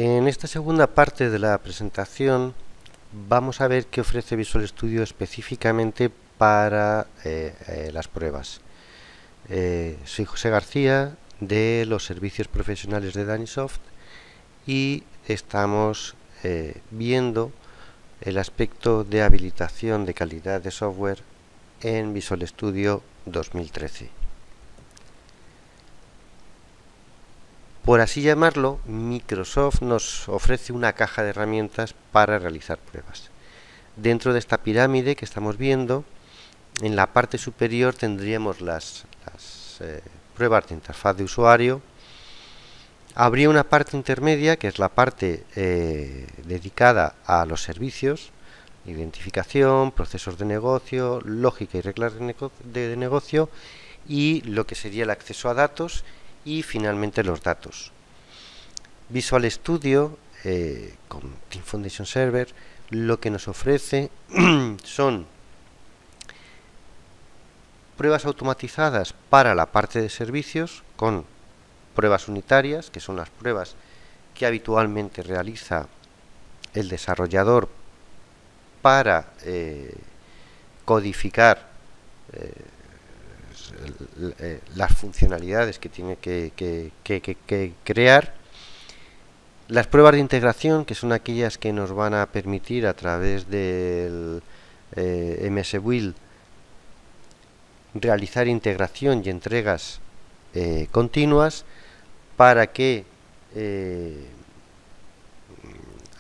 En esta segunda parte de la presentación vamos a ver qué ofrece Visual Studio específicamente para las pruebas. Soy José García de los servicios profesionales de Danisoft y estamos viendo el aspecto de habilitación de calidad de software en Visual Studio 2013. Por así llamarlo, Microsoft nos ofrece una caja de herramientas para realizar pruebas. Dentro de esta pirámide que estamos viendo, en la parte superior tendríamos las pruebas de interfaz de usuario. Habría una parte intermedia, que es la parte dedicada a los servicios, identificación, procesos de negocio, lógica y reglas de negocio, y lo que sería el acceso a datos y finalmente los datos. Visual Studio con Team Foundation Server lo que nos ofrece son pruebas automatizadas para la parte de servicios con pruebas unitarias, que son las pruebas que habitualmente realiza el desarrollador para codificar las funcionalidades que tiene que crear. Las pruebas de integración, que son aquellas que nos van a permitir a través del MS Build realizar integración y entregas continuas para que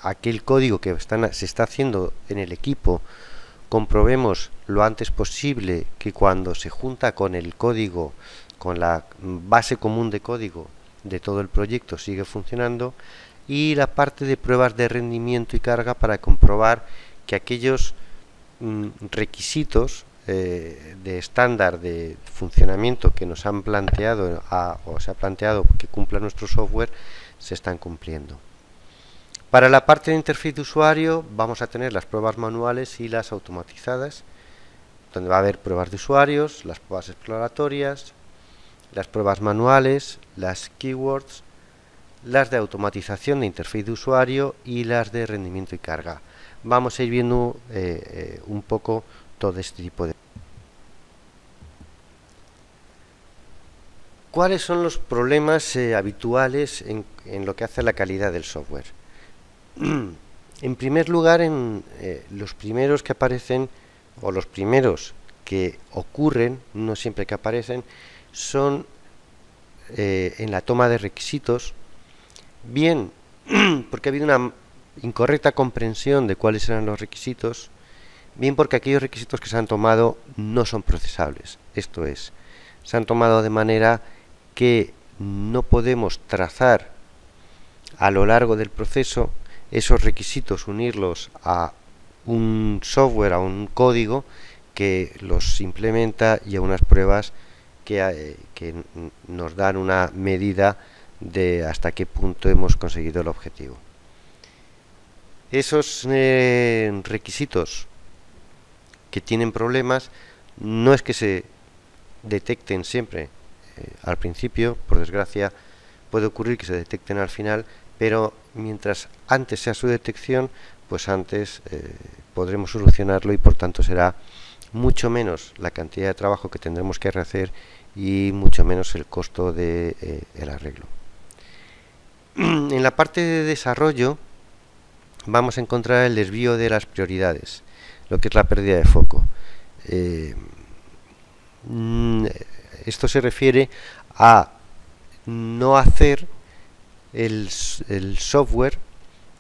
aquel código que se está haciendo en el equipo comprobemos lo antes posible que cuando se junta con el código, con la base común de código de todo el proyecto, sigue funcionando. Y la parte de pruebas de rendimiento y carga para comprobar que aquellos requisitos de estándar de funcionamiento que nos han planteado o se ha planteado que cumpla nuestro software se están cumpliendo. Para la parte de interfaz de usuario vamos a tener las pruebas manuales y las automatizadas, donde va a haber pruebas de usuarios, las pruebas exploratorias, las pruebas manuales, las keywords, las de automatización de interfaz de usuario y las de rendimiento y carga. Vamos a ir viendo un poco todo este tipo de... ¿Cuáles son los problemas habituales en lo que hace a la calidad del software? En primer lugar, los primeros que aparecen, o los primeros que ocurren, no siempre que aparecen, son en la toma de requisitos, bien porque ha habido una incorrecta comprensión de cuáles eran los requisitos, bien porque aquellos requisitos que se han tomado no son procesables. Esto es, se han tomado de manera que no podemos trazar a lo largo del proceso esos requisitos, unirlos a un software, a un código que los implementa y a unas pruebas que nos dan una medida de hasta qué punto hemos conseguido el objetivo. Esos requisitos que tienen problemas no es que se detecten siempre al principio, por desgracia puede ocurrir que se detecten al final, pero mientras antes sea su detección, pues antes podremos solucionarlo y por tanto será mucho menos la cantidad de trabajo que tendremos que rehacer y mucho menos el costo del arreglo. En la parte de desarrollo vamos a encontrar el desvío de las prioridades, lo que es la pérdida de foco. Esto se refiere a no hacer el software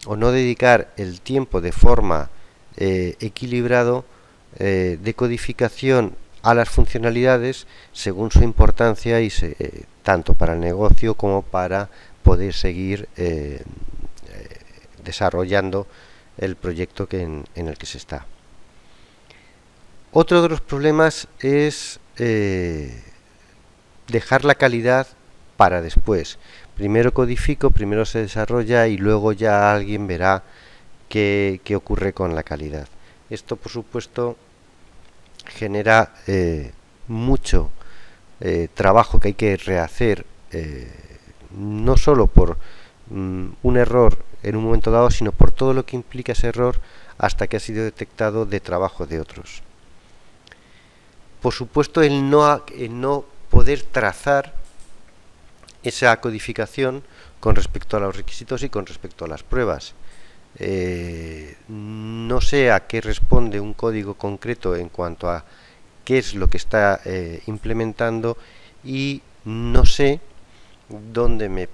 o no dedicar el tiempo de forma equilibrado de codificación a las funcionalidades según su importancia y tanto para el negocio como para poder seguir desarrollando el proyecto en el que se está. Otro de los problemas es dejar la calidad para después. Primero codifico, primero se desarrolla y luego ya alguien verá qué ocurre con la calidad. Esto, por supuesto, genera mucho trabajo que hay que rehacer, no solo por un error en un momento dado, sino por todo lo que implica ese error hasta que ha sido detectado de trabajo de otros. Por supuesto, el no poder trazar esa codificación con respecto a los requisitos y con respecto a las pruebas. No sé a qué responde un código concreto en cuanto a qué es lo que está implementando, y no sé dónde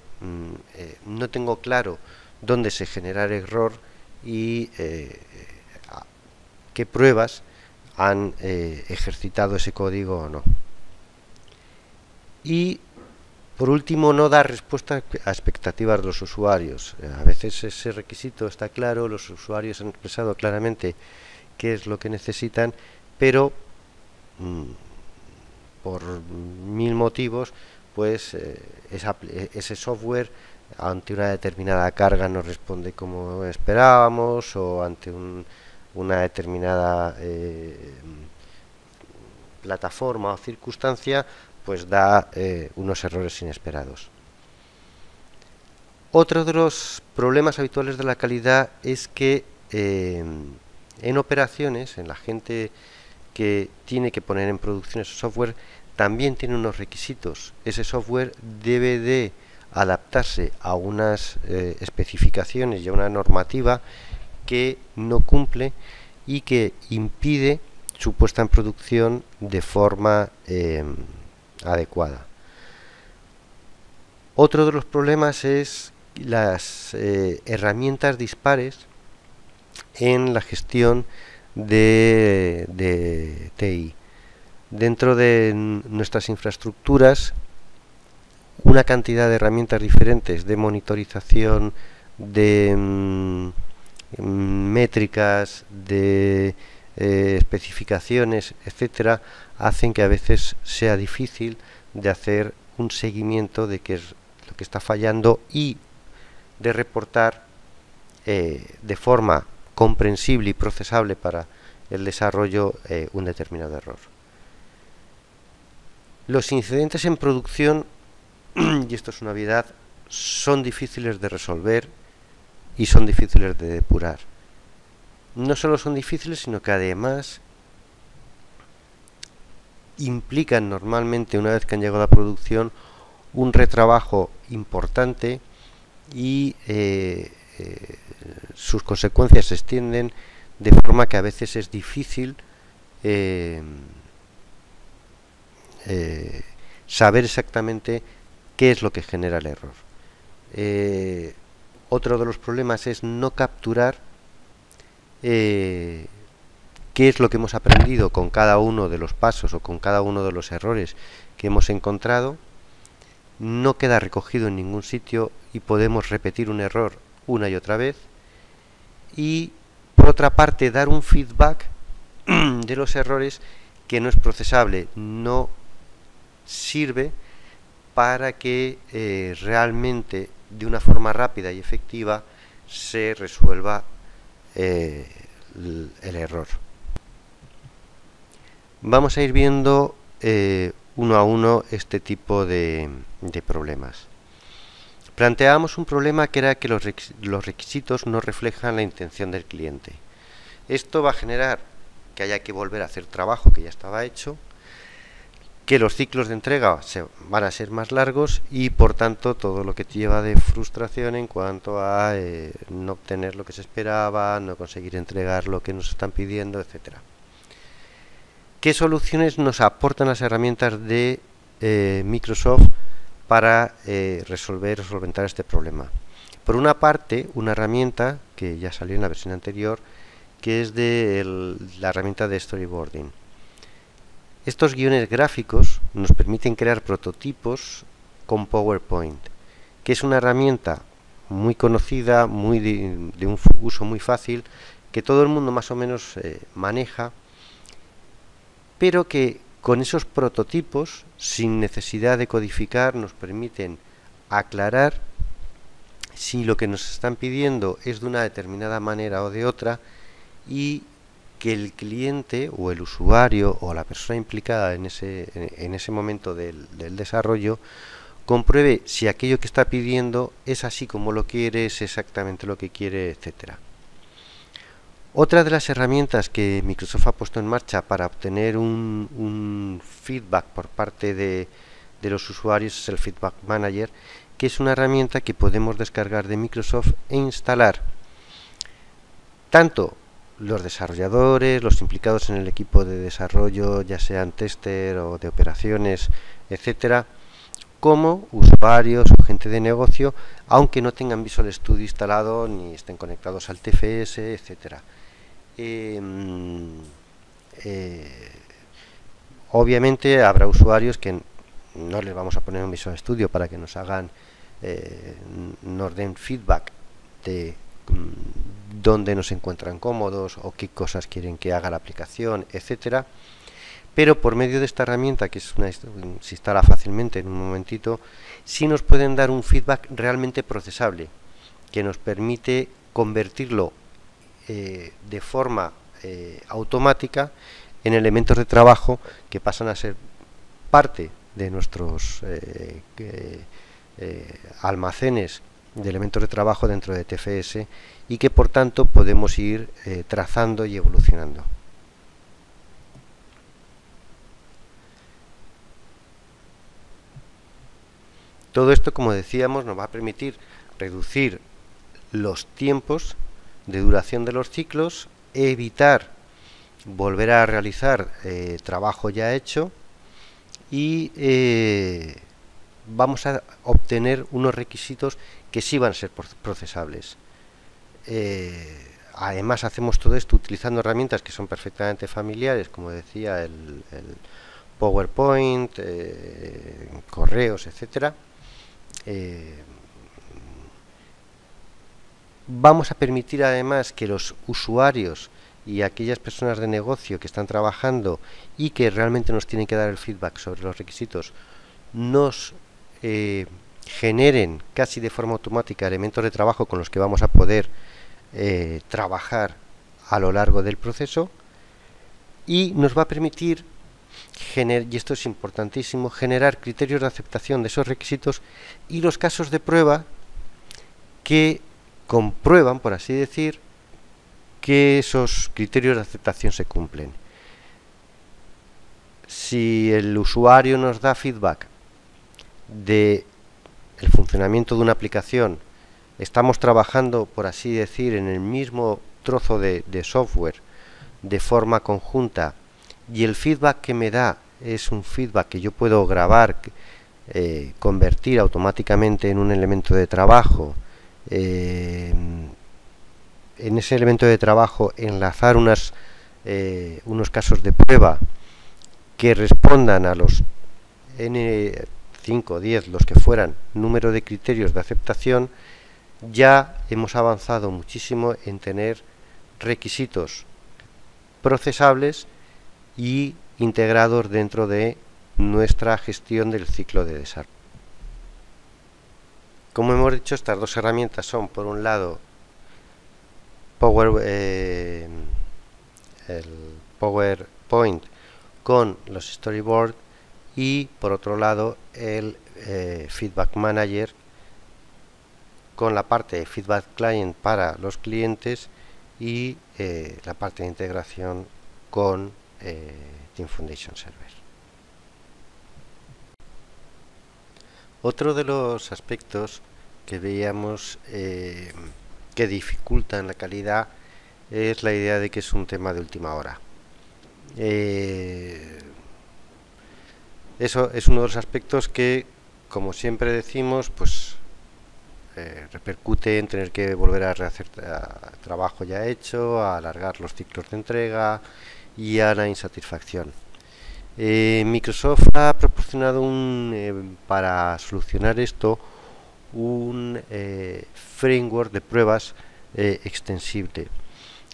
no tengo claro dónde se genera el error y qué pruebas han ejercitado ese código o no. Y por último, no dar respuesta a expectativas de los usuarios. A veces ese requisito está claro, los usuarios han expresado claramente qué es lo que necesitan, pero por mil motivos, pues ese software ante una determinada carga no responde como esperábamos, o ante una determinada plataforma o circunstancia, pues da unos errores inesperados. Otro de los problemas habituales de la calidad es que en operaciones, en la gente que tiene que poner en producción ese software, también tiene unos requisitos. Ese software debe de adaptarse a unas especificaciones y a una normativa que no cumple y que impide su puesta en producción de forma adecuada. Otro de los problemas es las herramientas dispares en la gestión de TI. Dentro de nuestras infraestructuras, una cantidad de herramientas diferentes de monitorización, de métricas, de especificaciones, etcétera, hacen que a veces sea difícil de hacer un seguimiento de qué es lo que está fallando y de reportar de forma comprensible y procesable para el desarrollo un determinado error. Los incidentes en producción, y esto es una obviedad, son difíciles de resolver y son difíciles de depurar. No solo son difíciles, sino que además implican normalmente, una vez que han llegado a producción, un retrabajo importante y sus consecuencias se extienden de forma que a veces es difícil saber exactamente qué es lo que genera el error. Otro de los problemas es no capturar qué es lo que hemos aprendido con cada uno de los pasos o con cada uno de los errores que hemos encontrado. No queda recogido en ningún sitio y podemos repetir un error una y otra vez. Y por otra parte, dar un feedback de los errores que no es procesable, no sirve para que realmente de una forma rápida y efectiva se resuelva el error. Vamos a ir viendo uno a uno este tipo de problemas. Planteábamos un problema que era que los requisitos no reflejan la intención del cliente. Esto va a generar que haya que volver a hacer trabajo que ya estaba hecho, que los ciclos de entrega van a ser más largos y por tanto todo lo que lleva de frustración en cuanto a no obtener lo que se esperaba, no conseguir entregar lo que nos están pidiendo, etcétera. ¿Qué soluciones nos aportan las herramientas de Microsoft para resolver o solventar este problema? Por una parte, una herramienta que ya salió en la versión anterior, que es la herramienta de storyboarding. Estos guiones gráficos nos permiten crear prototipos con PowerPoint, que es una herramienta muy conocida, de un uso muy fácil, que todo el mundo más o menos maneja, pero que con esos prototipos, sin necesidad de codificar, nos permiten aclarar si lo que nos están pidiendo es de una determinada manera o de otra, y que el cliente o el usuario o la persona implicada en ese momento del desarrollo compruebe si aquello que está pidiendo es así como lo quiere, es exactamente lo que quiere, etcétera. Otra de las herramientas que Microsoft ha puesto en marcha para obtener un feedback por parte de los usuarios es el Feedback Manager, que es una herramienta que podemos descargar de Microsoft e instalar tanto los desarrolladores, los implicados en el equipo de desarrollo, ya sean tester o de operaciones, etcétera, como usuarios o gente de negocio, aunque no tengan Visual Studio instalado ni estén conectados al TFS, etcétera. Obviamente habrá usuarios que no les vamos a poner un Visual Studio para que nos hagan nos den feedback de dónde nos encuentran cómodos o qué cosas quieren que haga la aplicación, etcétera. Pero por medio de esta herramienta, que se instala fácilmente en un momentito, sí nos pueden dar un feedback realmente procesable, que nos permite convertirlo de forma automática en elementos de trabajo que pasan a ser parte de nuestros almacenes de elementos de trabajo dentro de TFS y que por tanto podemos ir trazando y evolucionando. Todo esto, como decíamos, nos va a permitir reducir los tiempos de duración de los ciclos, evitar volver a realizar trabajo ya hecho y vamos a obtener unos requisitos que sí van a ser procesables. Además hacemos todo esto utilizando herramientas que son perfectamente familiares, como decía, el PowerPoint, correos, etcétera. Vamos a permitir además que los usuarios y aquellas personas de negocio que están trabajando y que realmente nos tienen que dar el feedback sobre los requisitos nos generen casi de forma automática elementos de trabajo con los que vamos a poder trabajar a lo largo del proceso, y nos va a permitir y esto es importantísimo, generar criterios de aceptación de esos requisitos y los casos de prueba que comprueban, por así decir, que esos criterios de aceptación se cumplen. Si el usuario nos da feedback de el funcionamiento de una aplicación, estamos trabajando, por así decir, en el mismo trozo de software de forma conjunta, y el feedback que me da es un feedback que yo puedo grabar, convertir automáticamente en un elemento de trabajo, en ese elemento de trabajo enlazar unos casos de prueba que respondan a los N5, 10, los que fueran, número de criterios de aceptación, ya hemos avanzado muchísimo en tener requisitos procesables y integrados dentro de nuestra gestión del ciclo de desarrollo. Como hemos dicho, estas dos herramientas son, por un lado, el PowerPoint con los storyboards, y por otro lado el Feedback Manager con la parte de Feedback Client para los clientes y la parte de integración con Team Foundation Server. Otro de los aspectos que veíamos que dificultan la calidad es la idea de que es un tema de última hora. Eso es uno de los aspectos que, como siempre decimos, pues repercute en tener que volver a rehacer trabajo ya hecho, a alargar los ciclos de entrega y a la insatisfacción. Microsoft ha proporcionado para solucionar esto un framework de pruebas extensible.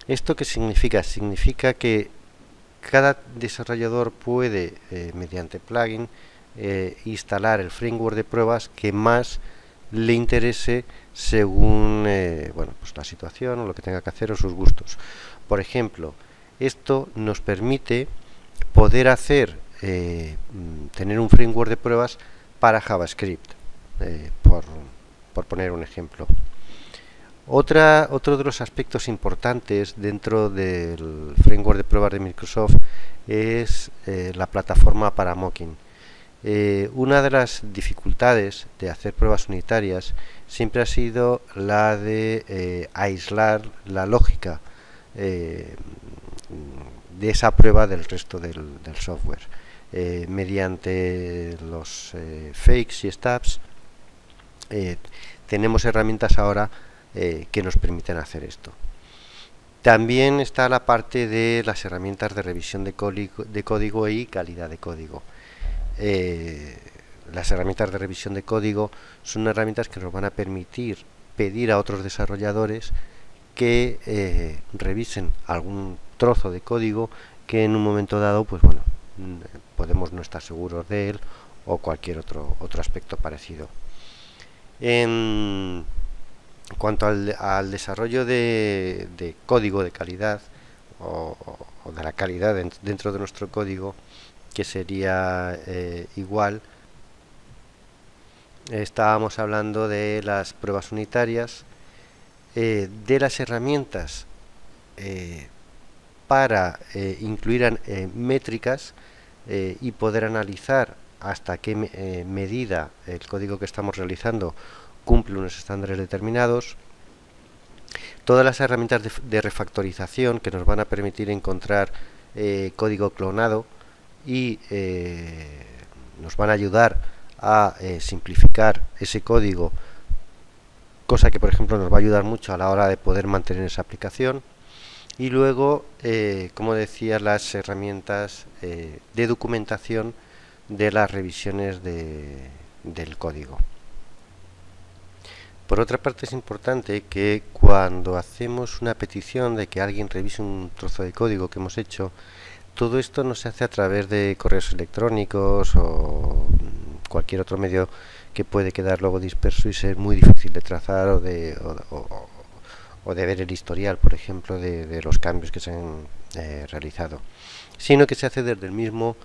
¿Esto qué significa? Significa que cada desarrollador puede, mediante plugin, instalar el framework de pruebas que más le interese según bueno, pues la situación o lo que tenga que hacer o sus gustos. Por ejemplo, esto nos permite poder tener un framework de pruebas para JavaScript. por poner un ejemplo. Otro de los aspectos importantes dentro del framework de pruebas de Microsoft es la plataforma para mocking. Una de las dificultades de hacer pruebas unitarias siempre ha sido la de aislar la lógica de esa prueba del resto del software. Mediante los fakes y stubs tenemos herramientas ahora que nos permiten hacer esto. También está la parte de las herramientas de revisión de código y calidad de código. Las herramientas de revisión de código son herramientas que nos van a permitir pedir a otros desarrolladores que revisen algún trozo de código que en un momento dado, pues bueno, podemos no estar seguros de él, o cualquier otro aspecto parecido. En cuanto al desarrollo de código de calidad o de la calidad dentro de nuestro código, que sería igual, estábamos hablando de las pruebas unitarias, de las herramientas para incluir métricas y poder analizar hasta qué medida el código que estamos realizando cumple unos estándares determinados. Todas las herramientas de refactorización que nos van a permitir encontrar código clonado y nos van a ayudar a simplificar ese código, cosa que por ejemplo nos va a ayudar mucho a la hora de poder mantener esa aplicación. Y luego, como decía, las herramientas de documentación de las revisiones del código. Por otra parte, es importante que cuando hacemos una petición de que alguien revise un trozo de código que hemos hecho, todo esto no se hace a través de correos electrónicos o cualquier otro medio que puede quedar luego disperso y ser muy difícil de trazar o de ver el historial, por ejemplo, de los cambios que se han realizado, sino que se hace desde el mismo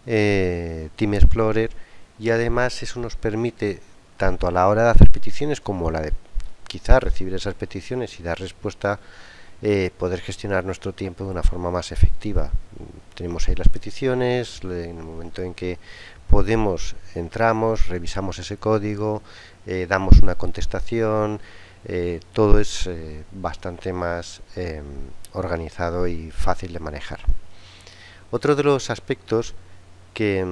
Team Explorer, y además eso nos permite, tanto a la hora de hacer peticiones como a la de quizás recibir esas peticiones y dar respuesta, poder gestionar nuestro tiempo de una forma más efectiva. Tenemos ahí las peticiones, en el momento en que podemos, entramos, revisamos ese código, damos una contestación, todo es bastante más organizado y fácil de manejar. Otro de los aspectos que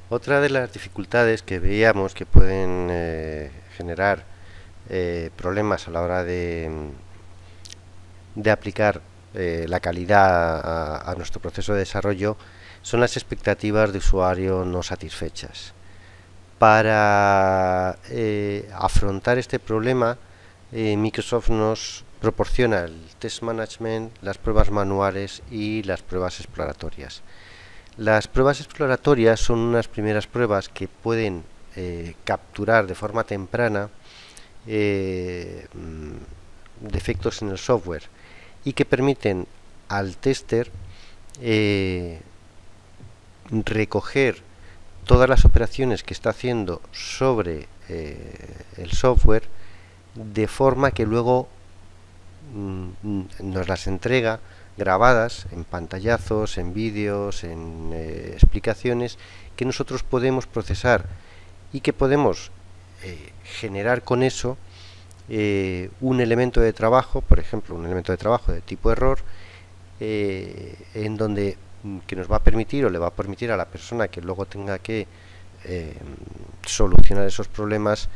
otra de las dificultades que veíamos que pueden generar problemas a la hora de aplicar la calidad a nuestro proceso de desarrollo son las expectativas de usuario no satisfechas. Para afrontar este problema, Microsoft nos proporciona el test management, las pruebas manuales y las pruebas exploratorias. Las pruebas exploratorias son unas primeras pruebas que pueden capturar de forma temprana defectos en el software y que permiten al tester recoger todas las operaciones que está haciendo sobre el software, de forma que luego nos las entrega grabadas en pantallazos, en vídeos, en explicaciones que nosotros podemos procesar y que podemos generar con eso un elemento de trabajo, por ejemplo un elemento de trabajo de tipo error, en donde que nos va a permitir o le va a permitir a la persona que luego tenga que solucionar esos problemas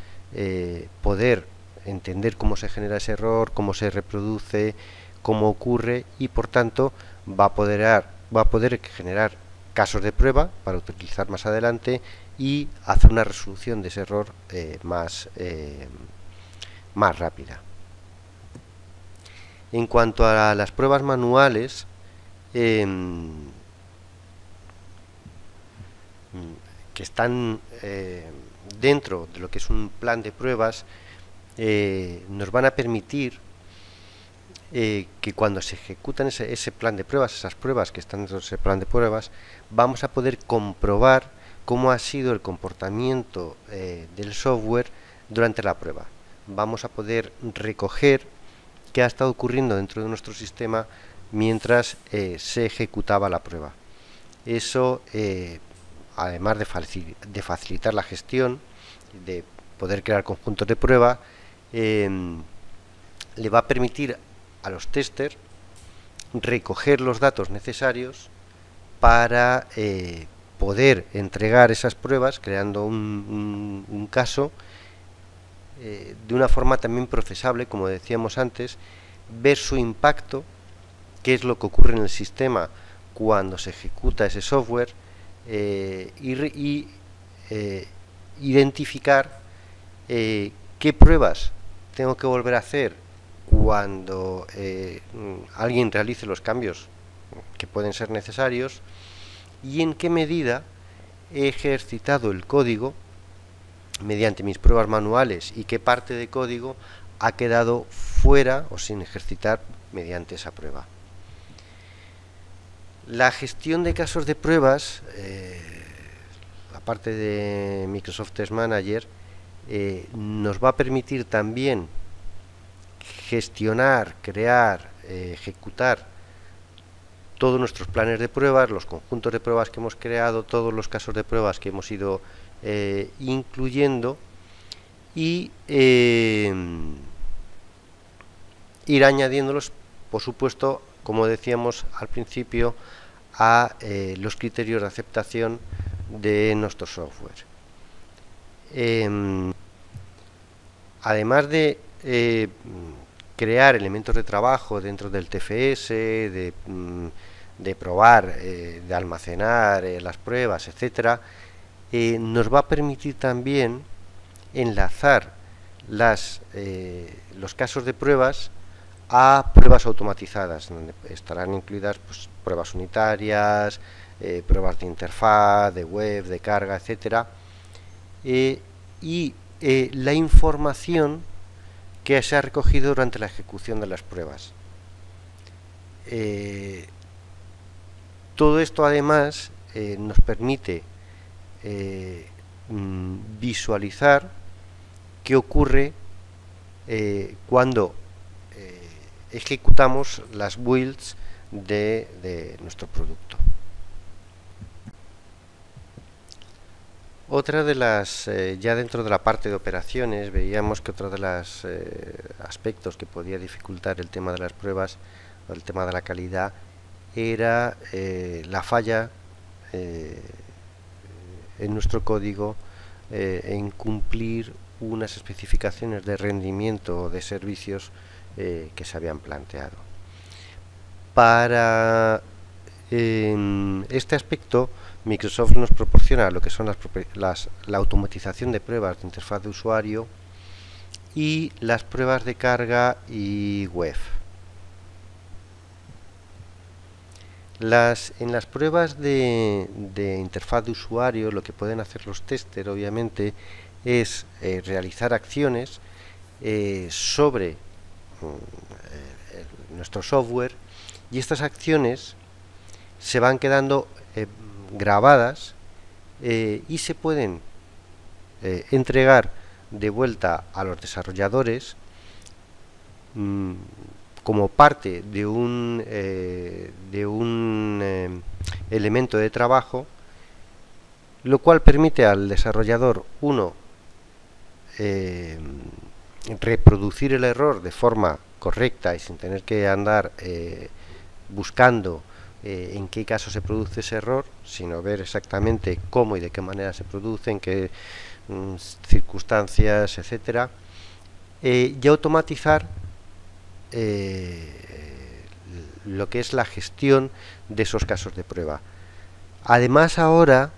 poder entender cómo se genera ese error, cómo se reproduce, cómo ocurre, y por tanto va a poder generar casos de prueba para utilizar más adelante y hacer una resolución de ese error más rápida. En cuanto a las pruebas manuales, que están dentro de lo que es un plan de pruebas, nos van a permitir que cuando se ejecutan ese plan de pruebas, esas pruebas que están dentro de ese plan de pruebas, vamos a poder comprobar cómo ha sido el comportamiento del software durante la prueba. Vamos a poder recoger qué ha estado ocurriendo dentro de nuestro sistema mientras se ejecutaba la prueba. Eso, además de facilitar la gestión, de poder crear conjuntos de prueba, le va a permitir a los testers recoger los datos necesarios para poder entregar esas pruebas, creando un caso de una forma también procesable, como decíamos antes, ver su impacto, qué es lo que ocurre en el sistema cuando se ejecuta ese software, y identificar qué pruebas tengo que volver a hacer cuando alguien realice los cambios que pueden ser necesarios, y en qué medida he ejercitado el código mediante mis pruebas manuales y qué parte de código ha quedado fuera o sin ejercitar mediante esa prueba. La gestión de casos de pruebas, la parte de Microsoft Test Manager, nos va a permitir también gestionar, crear, ejecutar todos nuestros planes de pruebas, los conjuntos de pruebas que hemos creado, todos los casos de pruebas que hemos ido incluyendo, y ir añadiéndolos, por supuesto, como decíamos al principio, a los criterios de aceptación de nuestro software. Además de crear elementos de trabajo dentro del TFS, de probar, de almacenar las pruebas, etcétera, nos va a permitir también enlazar los casos de pruebas a pruebas automatizadas, donde estarán incluidas pues, pruebas unitarias, pruebas de interfaz, de web, de carga, etcétera, y la información que se ha recogido durante la ejecución de las pruebas. Todo esto además nos permite visualizar qué ocurre cuando ejecutamos las builds de nuestro producto. Otra de las, ya dentro de la parte de operaciones, veíamos que otro de los aspectos que podía dificultar el tema de las pruebas, o el tema de la calidad, era la falla en nuestro código en cumplir unas especificaciones de rendimiento de servicios que se habían planteado. Para este aspecto, Microsoft nos proporciona lo que son la automatización de pruebas de interfaz de usuario y las pruebas de carga y web. En las pruebas de interfaz de usuario, lo que pueden hacer los testers, obviamente, es realizar acciones sobre nuestro software, y estas acciones se van quedando grabadas y se pueden entregar de vuelta a los desarrolladores como parte de un elemento de trabajo, lo cual permite al desarrollador, uno, reproducir el error de forma correcta y sin tener que andar buscando en qué caso se produce ese error, sino ver exactamente cómo y de qué manera se produce, en qué circunstancias, etcétera, y automatizar lo que es la gestión de esos casos de prueba. Además, ahora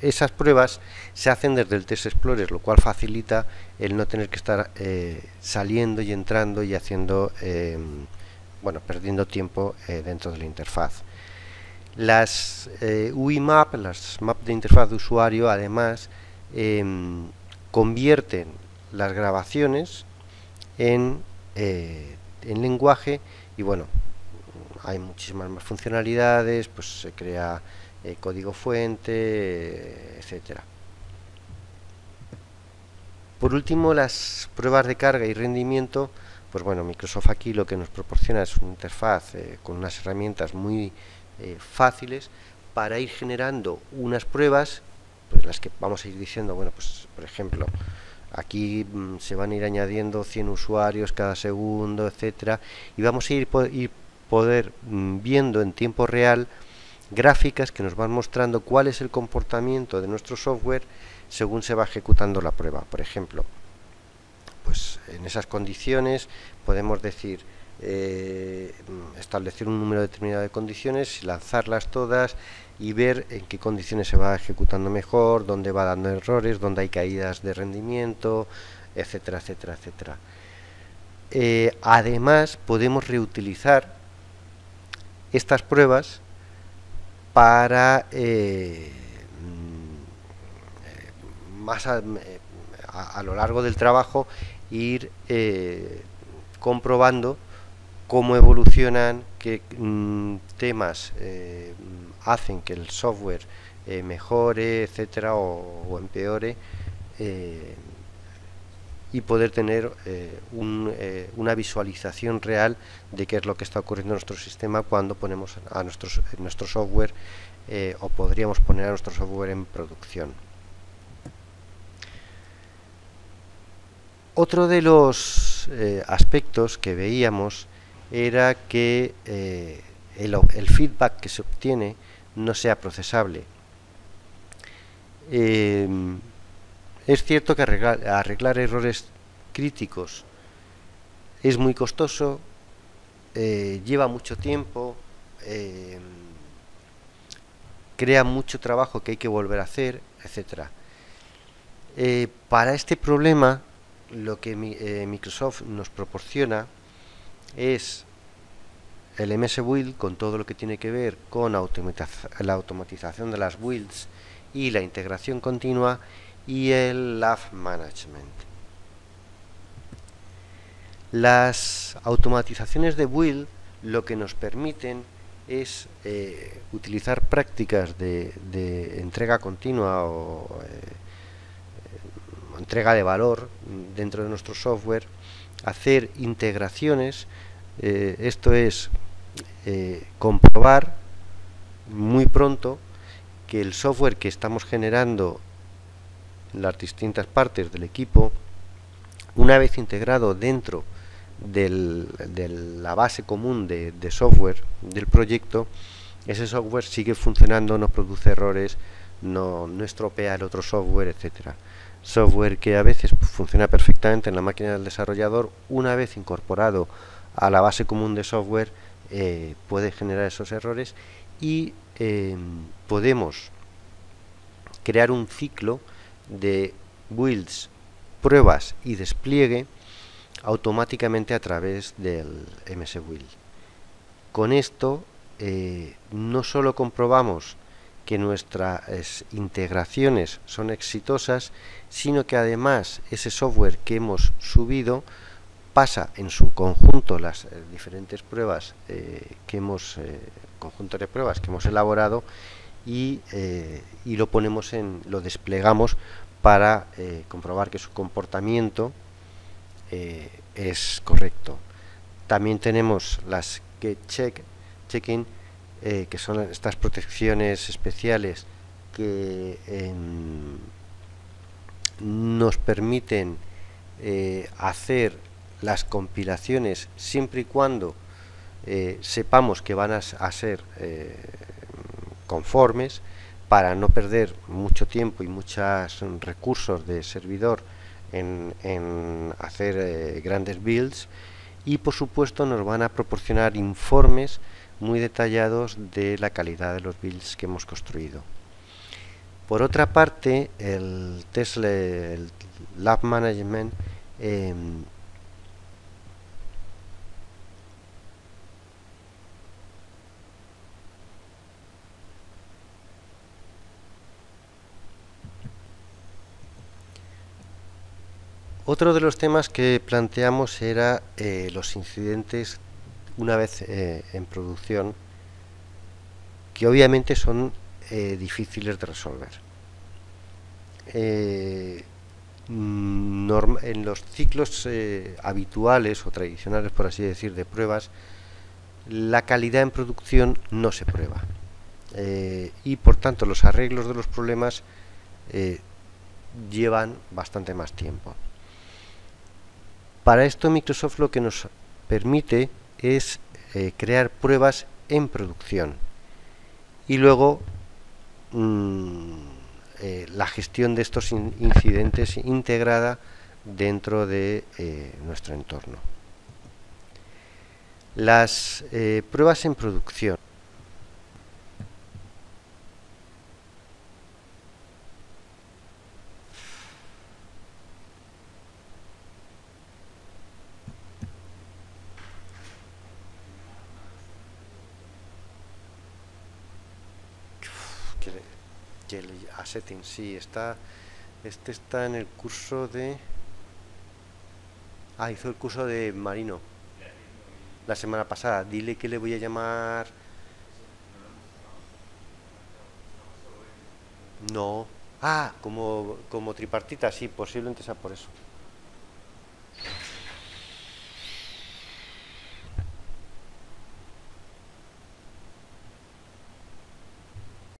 esas pruebas se hacen desde el Test Explorer, lo cual facilita el no tener que estar saliendo y entrando y haciendo, bueno, perdiendo tiempo dentro de la interfaz. Las UIMAP, las maps de interfaz de usuario, además convierten las grabaciones en lenguaje, y bueno, hay muchísimas más funcionalidades, pues se crea código fuente, etcétera. Por último, las pruebas de carga y rendimiento. Pues bueno, Microsoft aquí lo que nos proporciona es una interfaz con unas herramientas muy fáciles para ir generando unas pruebas, pues las que vamos a ir diciendo, bueno, pues por ejemplo, aquí se van a ir añadiendo 100 usuarios cada segundo, etcétera, y vamos a ir poder viendo en tiempo real gráficas que nos van mostrando cuál es el comportamiento de nuestro software según se va ejecutando la prueba. Por ejemplo, pues en esas condiciones podemos decir establecer un número determinado de condiciones, lanzarlas todas y ver en qué condiciones se va ejecutando mejor, dónde va dando errores, dónde hay caídas de rendimiento, etcétera, etcétera, etcétera. Además, podemos reutilizar estas pruebas para más a lo largo del trabajo ir comprobando cómo evolucionan, qué temas hacen que el software mejore, etcétera, o empeore, y poder tener una visualización real de qué es lo que está ocurriendo en nuestro sistema cuando ponemos a nuestro software o podríamos poner a nuestro software en producción. Otro de los aspectos que veíamos era que el feedback que se obtiene no sea procesable. Es cierto que arreglar errores críticos es muy costoso, lleva mucho tiempo, crea mucho trabajo que hay que volver a hacer, etcétera. Para este problema, lo que Microsoft nos proporciona es el MS Build, con todo lo que tiene que ver con la automatización de las builds y la integración continua, y el Lab Management. Las automatizaciones de build lo que nos permiten es utilizar prácticas de entrega continua o entrega de valor dentro de nuestro software, hacer integraciones, esto es comprobar muy pronto que el software que estamos generando en las distintas partes del equipo, una vez integrado dentro de la base común de software del proyecto, ese software sigue funcionando, no produce errores, no estropea el otro software, etcétera. Software que a veces funciona perfectamente en la máquina del desarrollador, una vez incorporado a la base común de software, puede generar esos errores, y podemos crear un ciclo de builds, pruebas y despliegue automáticamente a través del MS Build. Con esto no solo comprobamos que nuestras integraciones son exitosas, sino que además ese software que hemos subido pasa en su conjunto las diferentes pruebas conjunto de pruebas que hemos elaborado, y lo desplegamos para comprobar que su comportamiento es correcto. También tenemos las check-in, que son estas protecciones especiales que nos permiten hacer las compilaciones siempre y cuando sepamos que van a ser conformes, para no perder mucho tiempo y muchos recursos de servidor en hacer grandes builds, y por supuesto nos van a proporcionar informes muy detallados de la calidad de los builds que hemos construido. Por otra parte, el Lab Management otro de los temas que planteamos era los incidentes una vez en producción, que obviamente son difíciles de resolver. En los ciclos habituales o tradicionales, por así decir, de pruebas, la calidad en producción no se prueba. Y por tanto los arreglos de los problemas llevan bastante más tiempo. Para esto Microsoft lo que nos permite es crear pruebas en producción y luego la gestión de estos incidentes integrada dentro de nuestro entorno. Las pruebas en producción que el Assetting, sí, está. Este está en el curso de. Ah, hizo el curso de Marino la semana pasada. Dile que le voy a llamar. No. Ah, como tripartita, sí, posiblemente sea por eso.